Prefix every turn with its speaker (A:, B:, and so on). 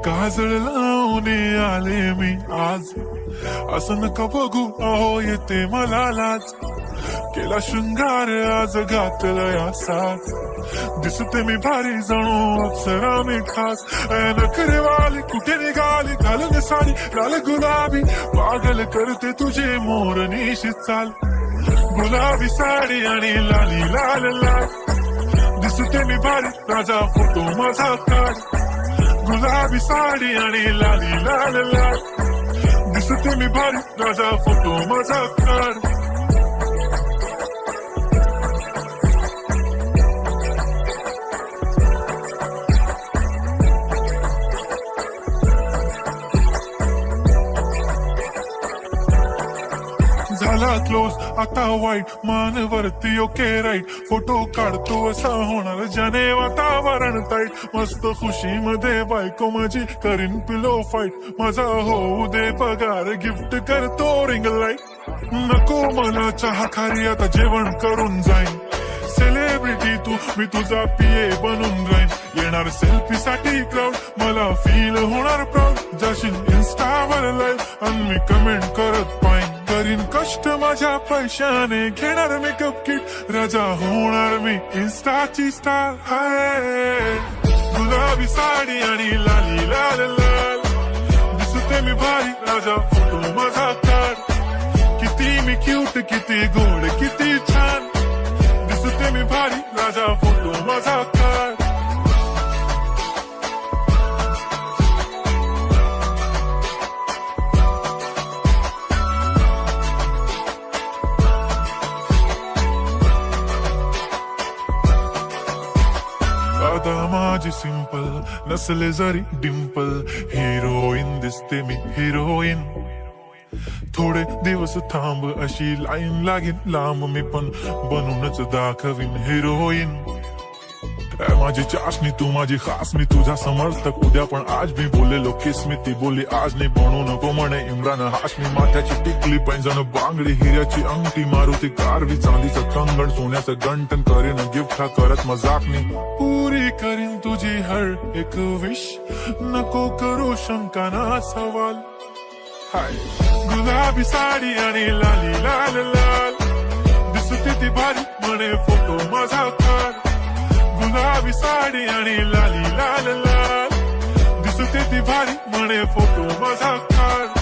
A: काजळ लावून आले मी आज, असं नका बघू अहो येते मला लाज. केला शृंगार आज घातलं या साज, दिसते मी भारी जणू अप्सरा मी खास. नखरेवाली कुठे निघाली घालून साडी लाल गुलाबी, पागल करते तुझे मोरनीशी चाल. गुलाबी साडी आणि लाली लाल लाल, दिसते मी भारी राजा फोटो माझा काढ. गुलाबी साडी आणि लाली लाल लाल, दिसते मी भारी राजा फोटो माझा काढ. झाला क्लोज आता वाईट, मान वरती ओके राईट. फोटो काढतो असा होणार ज्याने वातावरण ताईट. मस्त खुशी मध्ये बायको माझी करीन पिलो फाईट. माझा होऊ दे पगार गिफ्ट करतो रिंग लाईट. नको मला चहा खारी आता जेवण करून जाईन. सेलिब्रिटी तू मी तुझा पीए बनून राहीन. येणार सेल्फी साठी क्राऊड मला फील होणार प्राऊड. जाशील इन्स्टावर लाईव्ह आणि मी कमेंट करत पाईन. करीन कष्ट माझ्या पैशाने घेणार मेकअप किट. राजा होणार मी इन्स्टाची स्टार. हाय गुलाबी साडी आणि लाली लाल लाल, दिसते मी भारी राजा फोटो माझा काढ. किती मी क्यूट किती गोड किती छान, दिसते मी भारी राजा फोटो माझा काढ. आता माझी सिंपल नसले जरी डिंपल, हिरोईन दिसते मी हिरोईन. थोडे दिवस थांब अशी लाईन लागेल लांब, मी पण बनूनच दाखवीन हिरोईन. माझी चाशनी तू माझी खास, मी तुझा समर्थक उद्या पण आज मी बोललेलो किस मी. ती बोली आज नाही बनू नको म्हणे इम्रान हाशमी. माथ्याची टिकली पैंजण बांगडी हिऱ्याची अंगठी, मारुती कारवी चांदीचं कंगण सोन्याचं गंटन. करीन गिफ्ट हा करत मजाक मी, पुरी करीन तुझी हर एक विश. नको करू शंका ना सवाल. हाय गुलाबी साडी आणि लाली लाल लाल, दिसते ती भारी म्हणे फोटो माझा काढ. गुलाबी साडी आणि लाली लाल लाल, दिसते ती भारी म्हणे फोटो माझा काढ.